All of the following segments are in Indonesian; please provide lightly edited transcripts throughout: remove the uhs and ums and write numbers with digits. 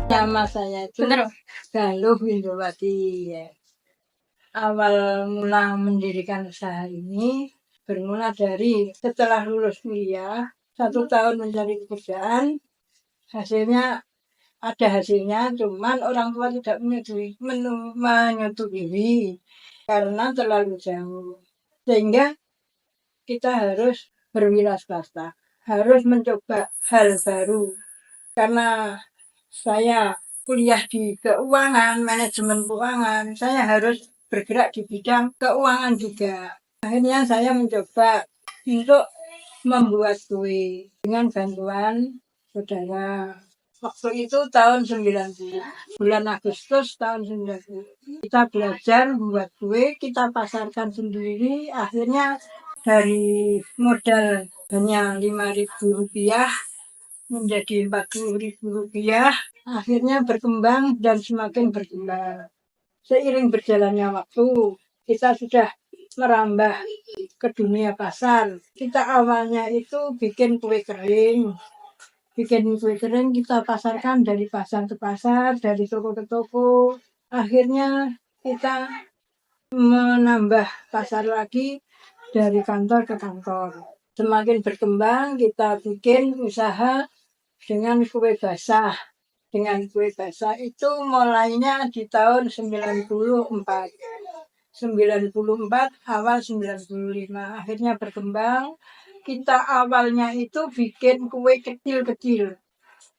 Nama saya itu Galuh Windowati ya. Awal mula mendirikan usaha ini bermula dari setelah lulus kuliah 1 tahun mencari pekerjaan, hasilnya ada hasilnya, cuman orang tua tidak menyetujui karena terlalu jauh, sehingga kita harus berwira swasta, harus mencoba hal baru. Karena saya kuliah di keuangan, manajemen keuangan, saya harus bergerak di bidang keuangan juga. Akhirnya saya mencoba untuk membuat kue dengan bantuan saudara. Waktu itu tahun 90, bulan Agustus tahun 90. Kita belajar membuat kue, kita pasarkan sendiri. Akhirnya dari modal hanya Rp5.000 menjadi Rp40.000. Akhirnya berkembang dan semakin berkembang. Seiring berjalannya waktu, kita sudah merambah ke dunia pasar. Kita awalnya itu bikin kue kering. Kita pasarkan dari pasar ke pasar, dari toko ke toko. Akhirnya kita menambah pasar lagi dari kantor ke kantor. Semakin berkembang, kita bikin usaha dengan kue basah. Dengan kue basah itu mulainya di tahun 94. 94, awal 95. Akhirnya berkembang. Kita awalnya itu bikin kue kecil-kecil.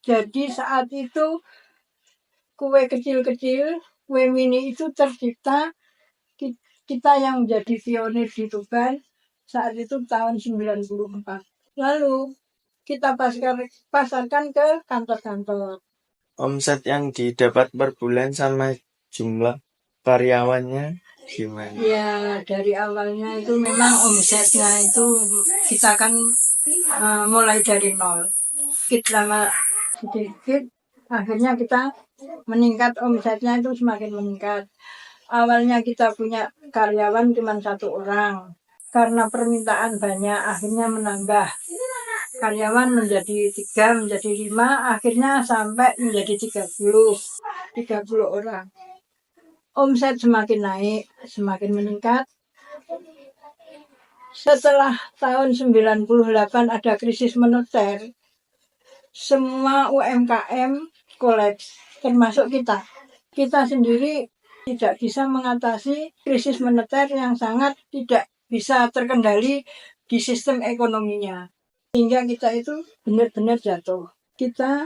Jadi saat itu kue kecil-kecil, kue mini itu tercipta. Kita yang menjadi pionir di Tuban saat itu tahun 94. Lalu kita pasarkan ke kantor-kantor. Omset yang didapat per bulan sama jumlah karyawannya gimana? Ya, dari awalnya itu memang omsetnya itu kita kan mulai dari nol. Kita sedikit, akhirnya kita meningkat, omsetnya itu semakin meningkat. Awalnya kita punya karyawan cuma 1 orang. Karena permintaan banyak, akhirnya menambah. Karyawan menjadi 3, menjadi 5, akhirnya sampai menjadi 30 orang. Omset semakin naik, semakin meningkat. Setelah tahun 98 ada krisis moneter, semua UMKM kolaps, termasuk kita. Kita sendiri tidak bisa mengatasi krisis moneter yang sangat tidak bisa terkendali di sistem ekonominya. Sehingga kita itu benar-benar jatuh. Kita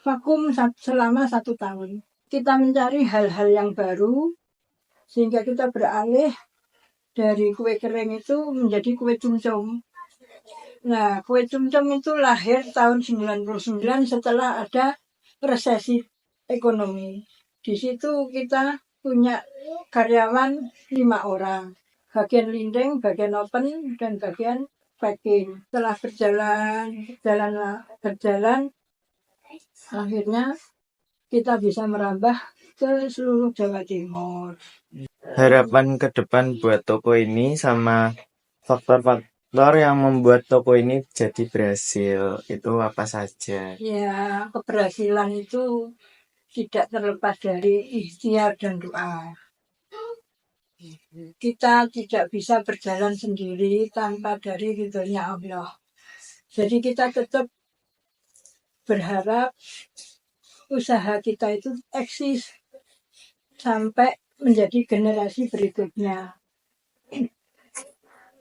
vakum selama 1 tahun. Kita mencari hal-hal yang baru, sehingga kita beralih dari kue kering itu menjadi kue cumcum. Nah, kue cumcum itu lahir tahun 99 setelah ada resesi ekonomi. Di situ kita punya karyawan 5 orang. Bagian lindeng, bagian open, dan bagian packing. Setelah berjalan, akhirnya kita bisa merambah ke seluruh Jawa Timur. Harapan ke depan buat toko ini sama faktor-faktor yang membuat toko ini jadi berhasil itu apa saja? Ya, keberhasilan itu tidak terlepas dari ikhtiar dan doa. Kita tidak bisa berjalan sendiri tanpa dari ridhonya Allah. Jadi kita tetap berharap usaha kita itu eksis sampai menjadi generasi berikutnya.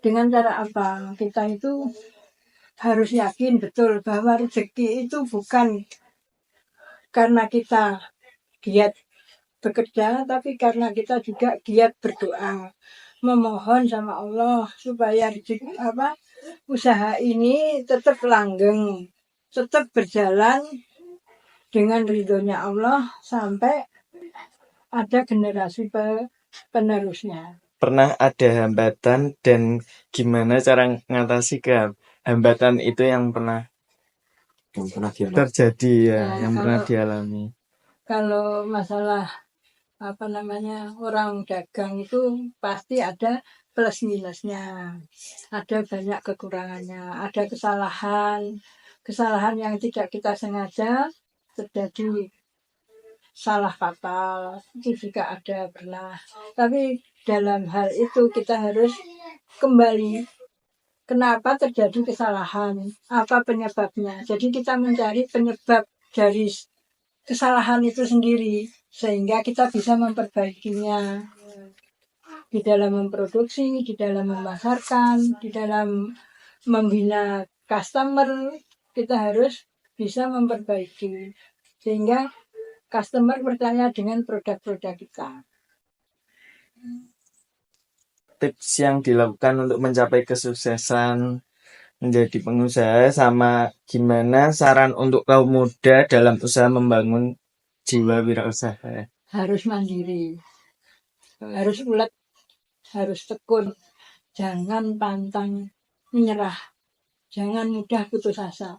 Dengan cara apa? Kita itu harus yakin betul bahwa rezeki itu bukan karena kita giat bekerja, tapi karena kita juga giat berdoa, memohon sama Allah supaya usaha ini tetap langgeng, tetap berjalan dengan ridhonya Allah sampai ada generasi penerusnya. Pernah ada hambatan dan gimana cara mengatasi hambatan itu yang pernah terjadi yang pernah dialami? Kalau masalah orang dagang itu pasti ada plus minusnya, ada banyak kekurangannya, ada kesalahan yang tidak kita sengaja, terjadi salah fatal, itu juga ada pernah. Tapi dalam hal itu kita harus kembali kenapa terjadi kesalahan, apa penyebabnya. Jadi kita mencari penyebab dari kesalahan itu sendiri sehingga kita bisa memperbaikinya di dalam memproduksi, di dalam memasarkan, di dalam membina customer. Kita harus bisa memperbaiki sehingga customer percaya dengan produk-produk kita. Tips yang dilakukan untuk mencapai kesuksesan menjadi pengusaha sama gimana saran untuk kaum muda dalam usaha membangun jiwa wirausaha. Harus mandiri, harus ulet, harus tekun, jangan pantang menyerah, jangan mudah putus asa.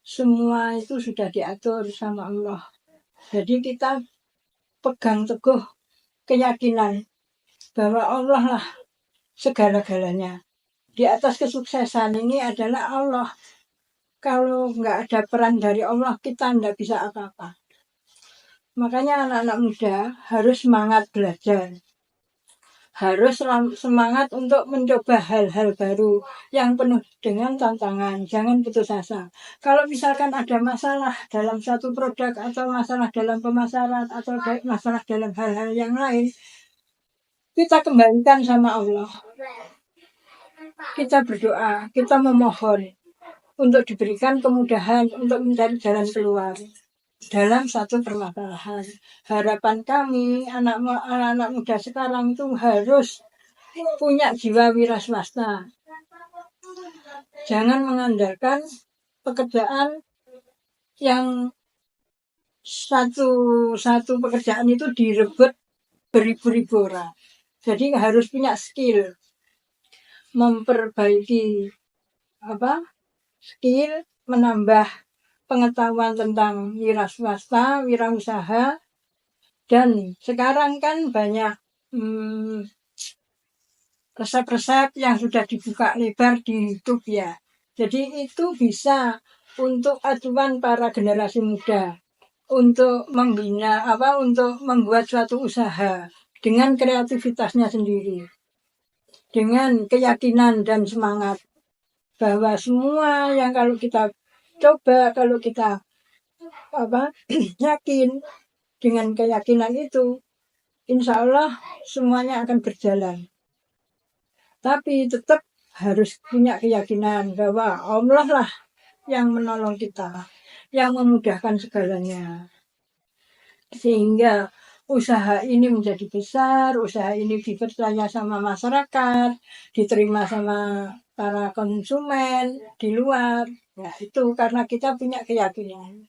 Semua itu sudah diatur sama Allah. Jadi kita pegang teguh keyakinan bahwa Allah lah segala-galanya. Di atas kesuksesan ini adalah Allah. Kalau nggak ada peran dari Allah, kita nggak bisa apa-apa. Makanya anak-anak muda harus semangat belajar. Harus semangat untuk mencoba hal-hal baru yang penuh dengan tantangan. Jangan putus asa. Kalau misalkan ada masalah dalam satu produk atau masalah dalam pemasaran atau masalah dalam hal-hal yang lain, kita kembalikan sama Allah. Kita berdoa, kita memohon untuk diberikan kemudahan untuk mencari jalan keluar dalam satu permasalahan. Harapan kami anak-anak muda sekarang itu harus punya jiwa wira swasta. Jangan mengandalkan pekerjaan yang satu pekerjaan itu direbut beribu-ribu orang. Jadi harus punya skill memperbaiki skill, menambah pengetahuan tentang wira swasta, wirausaha. Dan sekarang kan banyak resep-resep yang sudah dibuka lebar di YouTube ya. Jadi itu bisa untuk acuan para generasi muda untuk membina untuk membuat suatu usaha dengan kreativitasnya sendiri, dengan keyakinan dan semangat bahwa semua yang kalau kita coba, kalau kita yakin dengan keyakinan itu, insya Allah semuanya akan berjalan. Tapi tetap harus punya keyakinan bahwa Allah lah yang menolong kita, yang memudahkan segalanya. Sehingga usaha ini menjadi besar, usaha ini dipercaya sama masyarakat, diterima sama para konsumen di luar. Ya itu karena kita punya keyakinan.